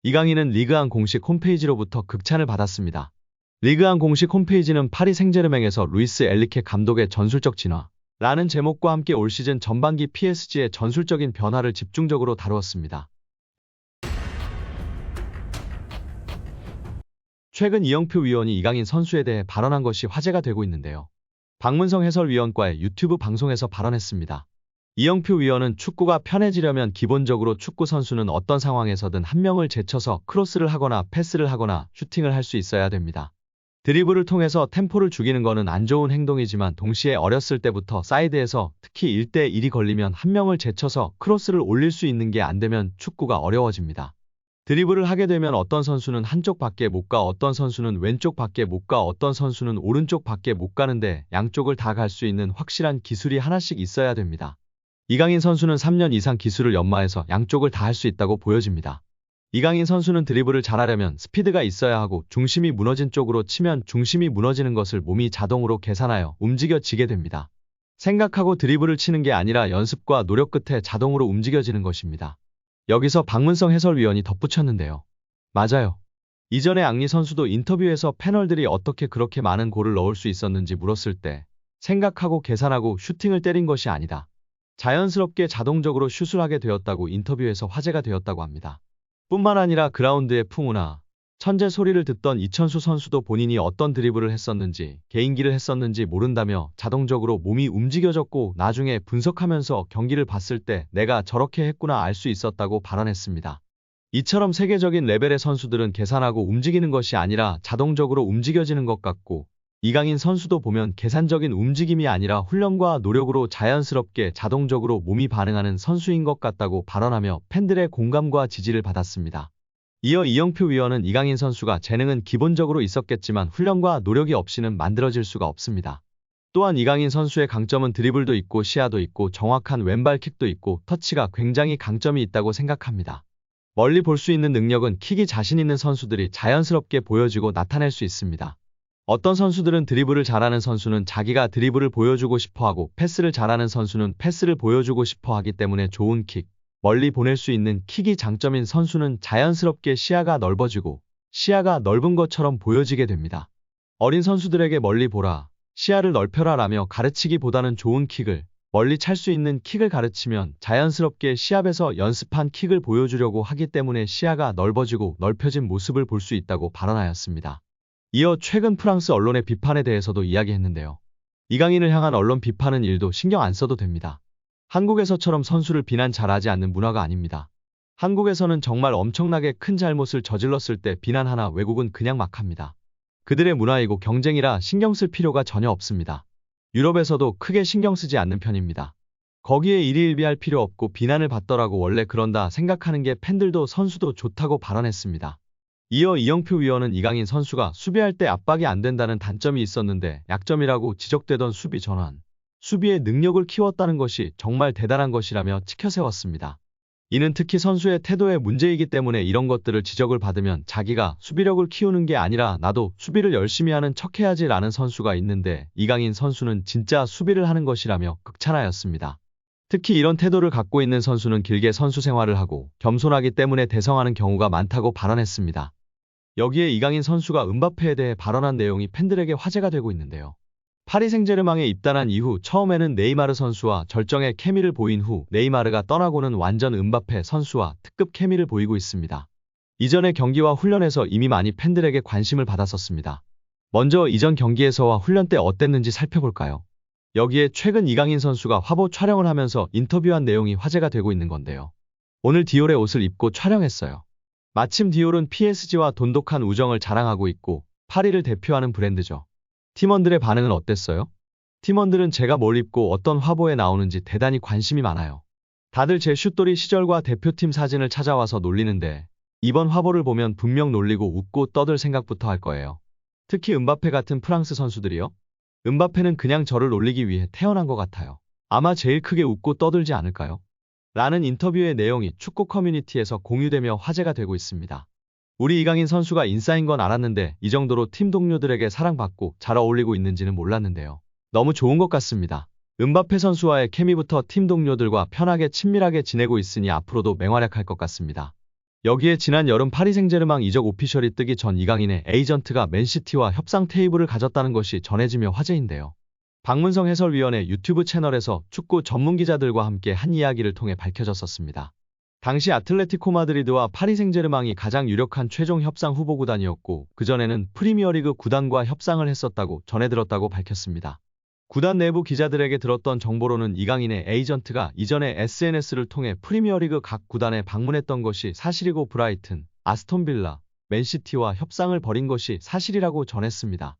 이강인은 리그안 공식 홈페이지로부터 극찬을 받았습니다. 리그안 공식 홈페이지는 파리 생제르맹에서 루이스 엘리케 감독의 전술적 진화라는 제목과 함께 올 시즌 전반기 PSG의 전술적인 변화를 집중적으로 다루었습니다. 최근 이영표 위원이 이강인 선수에 대해 발언한 것이 화제가 되고 있는데요. 박문성 해설위원과의 유튜브 방송에서 발언했습니다. 이영표 위원은 축구가 편해지려면 기본적으로 축구 선수는 어떤 상황에서든 한 명을 제쳐서 크로스를 하거나 패스를 하거나 슈팅을 할 수 있어야 됩니다. 드리블을 통해서 템포를 죽이는 거는 안 좋은 행동이지만 동시에 어렸을 때부터 사이드에서 특히 1대1이 걸리면 한 명을 제쳐서 크로스를 올릴 수 있는 게 안 되면 축구가 어려워집니다. 드리블을 하게 되면 어떤 선수는 한쪽 밖에 못 가, 어떤 선수는 왼쪽 밖에 못 가, 어떤 선수는 오른쪽 밖에 못 가는데 양쪽을 다 갈 수 있는 확실한 기술이 하나씩 있어야 됩니다. 이강인 선수는 3년 이상 기술을 연마해서 양쪽을 다 할 수 있다고 보여집니다. 이강인 선수는 드리블을 잘하려면 스피드가 있어야 하고 중심이 무너진 쪽으로 치면 중심이 무너지는 것을 몸이 자동으로 계산하여 움직여지게 됩니다. 생각하고 드리블을 치는 게 아니라 연습과 노력 끝에 자동으로 움직여지는 것입니다. 여기서 박문성 해설위원이 덧붙였는데요. 맞아요. 이전에 앙리 선수도 인터뷰에서 패널들이 어떻게 그렇게 많은 골을 넣을 수 있었는지 물었을 때 생각하고 계산하고 슈팅을 때린 것이 아니다. 자연스럽게 자동적으로 슛을 하게 되었다고 인터뷰에서 화제가 되었다고 합니다. 뿐만 아니라 그라운드의 풍우나 천재 소리를 듣던 이천수 선수도 본인이 어떤 드리블을 했었는지 개인기를 했었는지 모른다며 자동적으로 몸이 움직여졌고 나중에 분석하면서 경기를 봤을 때 내가 저렇게 했구나 알 수 있었다고 발언했습니다. 이처럼 세계적인 레벨의 선수들은 계산하고 움직이는 것이 아니라 자동적으로 움직여지는 것 같고 이강인 선수도 보면 계산적인 움직임이 아니라 훈련과 노력으로 자연스럽게 자동적으로 몸이 반응하는 선수인 것 같다고 발언하며 팬들의 공감과 지지를 받았습니다. 이어 이영표 위원은 이강인 선수가 재능은 기본적으로 있었겠지만 훈련과 노력이 없이는 만들어질 수가 없습니다. 또한 이강인 선수의 강점은 드리블도 있고 시야도 있고 정확한 왼발킥도 있고 터치가 굉장히 강점이 있다고 생각합니다. 멀리 볼 수 있는 능력은 킥이 자신 있는 선수들이 자연스럽게 보여지고 나타낼 수 있습니다. 어떤 선수들은 드리블을 잘하는 선수는 자기가 드리블을 보여주고 싶어하고 패스를 잘하는 선수는 패스를 보여주고 싶어하기 때문에 좋은 킥, 멀리 보낼 수 있는 킥이 장점인 선수는 자연스럽게 시야가 넓어지고 시야가 넓은 것처럼 보여지게 됩니다. 어린 선수들에게 멀리 보라, 시야를 넓혀라 라며 가르치기보다는 좋은 킥을 멀리 찰 수 있는 킥을 가르치면 자연스럽게 시합에서 연습한 킥을 보여주려고 하기 때문에 시야가 넓어지고 넓혀진 모습을 볼 수 있다고 발언하였습니다. 이어 최근 프랑스 언론의 비판에 대해서도 이야기했는데요. 이강인을 향한 언론 비판은 1도 신경 안 써도 됩니다. 한국에서처럼 선수를 비난 잘하지 않는 문화가 아닙니다. 한국에서는 정말 엄청나게 큰 잘못을 저질렀을 때 비난하나 외국은 그냥 막 합니다. 그들의 문화이고 경쟁이라 신경 쓸 필요가 전혀 없습니다. 유럽에서도 크게 신경 쓰지 않는 편입니다. 거기에 일희일비할 필요 없고 비난을 받더라고 원래 그런다 생각하는 게 팬들도 선수도 좋다고 발언했습니다. 이어 이영표 위원은 이강인 선수가 수비할 때 압박이 안 된다는 단점이 있었는데 약점이라고 지적되던 수비 전환, 수비의 능력을 키웠다는 것이 정말 대단한 것이라며 치켜세웠습니다. 이는 특히 선수의 태도의 문제이기 때문에 이런 것들을 지적을 받으면 자기가 수비력을 키우는 게 아니라 나도 수비를 열심히 하는 척해야지 라는 선수가 있는데 이강인 선수는 진짜 수비를 하는 것이라며 극찬하였습니다. 특히 이런 태도를 갖고 있는 선수는 길게 선수 생활을 하고 겸손하기 때문에 대성하는 경우가 많다고 발언했습니다. 여기에 이강인 선수가 음바페에 대해 발언한 내용이 팬들에게 화제가 되고 있는데요. 파리 생제르맹에 입단한 이후 처음에는 네이마르 선수와 절정의 케미를 보인 후 네이마르가 떠나고는 완전 음바페 선수와 특급 케미를 보이고 있습니다. 이전의 경기와 훈련에서 이미 많이 팬들에게 관심을 받았었습니다. 먼저 이전 경기에서와 훈련 때 어땠는지 살펴볼까요? 여기에 최근 이강인 선수가 화보 촬영을 하면서 인터뷰한 내용이 화제가 되고 있는 건데요. 오늘 디올의 옷을 입고 촬영했어요. 마침 디올은 PSG와 돈독한 우정을 자랑하고 있고 파리를 대표하는 브랜드죠. 팀원들의 반응은 어땠어요? 팀원들은 제가 뭘 입고 어떤 화보에 나오는지 대단히 관심이 많아요. 다들 제 슛돌이 시절과 대표팀 사진을 찾아와서 놀리는데 이번 화보를 보면 분명 놀리고 웃고 떠들 생각부터 할 거예요. 특히 음바페 같은 프랑스 선수들이요. 음바페는 그냥 저를 놀리기 위해 태어난 것 같아요. 아마 제일 크게 웃고 떠들지 않을까요? 라는 인터뷰의 내용이 축구 커뮤니티에서 공유되며 화제가 되고 있습니다. 우리 이강인 선수가 인싸인 건 알았는데 이 정도로 팀 동료들에게 사랑받고 잘 어울리고 있는지는 몰랐는데요. 너무 좋은 것 같습니다. 음바페 선수와의 케미부터 팀 동료들과 편하게 친밀하게 지내고 있으니 앞으로도 맹활약할 것 같습니다. 여기에 지난 여름 파리 생제르맹 이적 오피셜이 뜨기 전 이강인의 에이전트가 맨시티와 협상 테이블을 가졌다는 것이 전해지며 화제인데요. 박문성 해설위원의 유튜브 채널에서 축구 전문 기자들과 함께 한 이야기를 통해 밝혀졌었습니다. 당시 아틀레티코 마드리드와 파리 생제르맹이 가장 유력한 최종 협상 후보 구단이었고 그전에는 프리미어리그 구단과 협상을 했었다고 전해들었다고 밝혔습니다. 구단 내부 기자들에게 들었던 정보로는 이강인의 에이전트가 이전에 SNS를 통해 프리미어리그 각 구단에 방문했던 것이 사실이고 브라이튼, 아스톤빌라, 맨시티와 협상을 벌인 것이 사실이라고 전했습니다.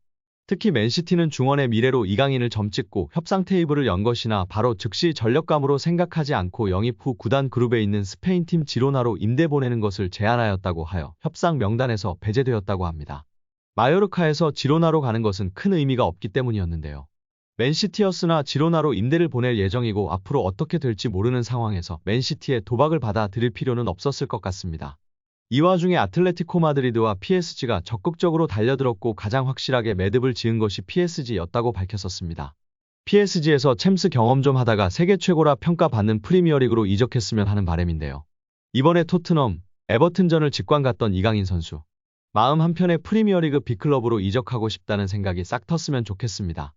특히 맨시티는 중원의 미래로 이강인을 점찍고 협상 테이블을 연 것이나 바로 즉시 전력감으로 생각하지 않고 영입 후 구단 그룹에 있는 스페인 팀 지로나로 임대 보내는 것을 제안하였다고 하여 협상 명단에서 배제되었다고 합니다. 마요르카에서 지로나로 가는 것은 큰 의미가 없기 때문이었는데요. 맨시티였으나 지로나로 임대를 보낼 예정이고 앞으로 어떻게 될지 모르는 상황에서 맨시티의 도박을 받아들일 필요는 없었을 것 같습니다. 이 와중에 아틀레티코 마드리드와 PSG가 적극적으로 달려들었고 가장 확실하게 매듭을 지은 것이 PSG였다고 밝혔었습니다. PSG에서 챔스 경험 좀 하다가 세계 최고라 평가받는 프리미어리그로 이적했으면 하는 바람인데요. 이번에 토트넘, 에버튼전을 직관 갔던 이강인 선수. 마음 한편에 프리미어리그 빅클럽으로 이적하고 싶다는 생각이 싹 텄으면 좋겠습니다.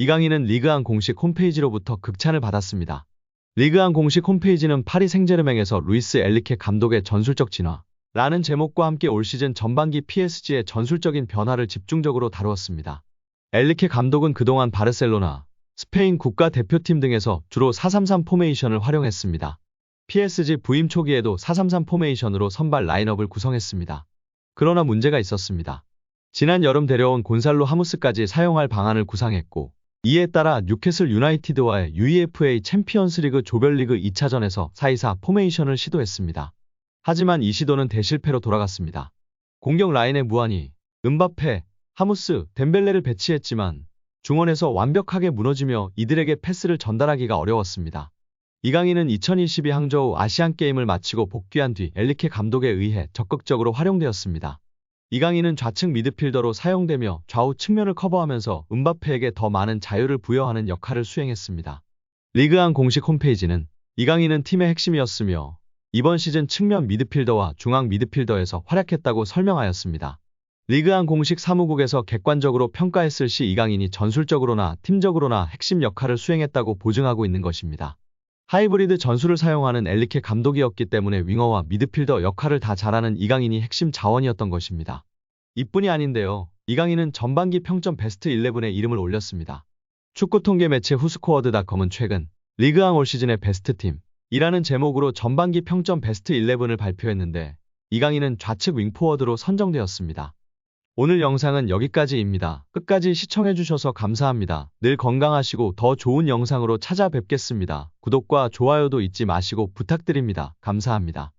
이강인은 리그안 공식 홈페이지로부터 극찬을 받았습니다. 리그안 공식 홈페이지는 파리 생제르맹에서 루이스 엘리케 감독의 전술적 진화 라는 제목과 함께 올 시즌 전반기 PSG의 전술적인 변화를 집중적으로 다루었습니다. 엘리케 감독은 그동안 바르셀로나, 스페인 국가대표팀 등에서 주로 4-3-3 포메이션을 활용했습니다. PSG 부임 초기에도 4-3-3 포메이션으로 선발 라인업을 구성했습니다. 그러나 문제가 있었습니다. 지난 여름 데려온 곤살로 하무스까지 사용할 방안을 구상했고 이에 따라 뉴캐슬 유나이티드와의 UEFA 챔피언스리그 조별리그 2차전에서 4-2-4 포메이션을 시도했습니다. 하지만 이 시도는 대실패로 돌아갔습니다. 공격 라인에 무한히 음바페, 하무스, 덴벨레를 배치했지만 중원에서 완벽하게 무너지며 이들에게 패스를 전달하기가 어려웠습니다. 이강인은 2022 항저우 아시안게임을 마치고 복귀한 뒤 엘리케 감독에 의해 적극적으로 활용되었습니다. 이강인은 좌측 미드필더로 사용되며 좌우 측면을 커버하면서 음바페에게 더 많은 자유를 부여하는 역할을 수행했습니다. 리그안 공식 홈페이지는 이강인은 팀의 핵심이었으며 이번 시즌 측면 미드필더와 중앙 미드필더에서 활약했다고 설명하였습니다. 리그안 공식 사무국에서 객관적으로 평가했을 시 이강인이 전술적으로나 팀적으로나 핵심 역할을 수행했다고 보증하고 있는 것입니다. 하이브리드 전술을 사용하는 엘리케 감독이었기 때문에 윙어와 미드필더 역할을 다 잘하는 이강인이 핵심 자원이었던 것입니다. 이뿐이 아닌데요. 이강인은 전반기 평점 베스트 11에 이름을 올렸습니다. 축구 통계 매체 후스코어드닷컴은 최근 리그안 올 시즌의 베스트 팀이라는 제목으로 전반기 평점 베스트 11을 발표했는데 이강인은 좌측 윙포워드로 선정되었습니다. 오늘 영상은 여기까지입니다. 끝까지 시청해주셔서 감사합니다. 늘 건강하시고 더 좋은 영상으로 찾아뵙겠습니다. 구독과 좋아요도 잊지 마시고 부탁드립니다. 감사합니다.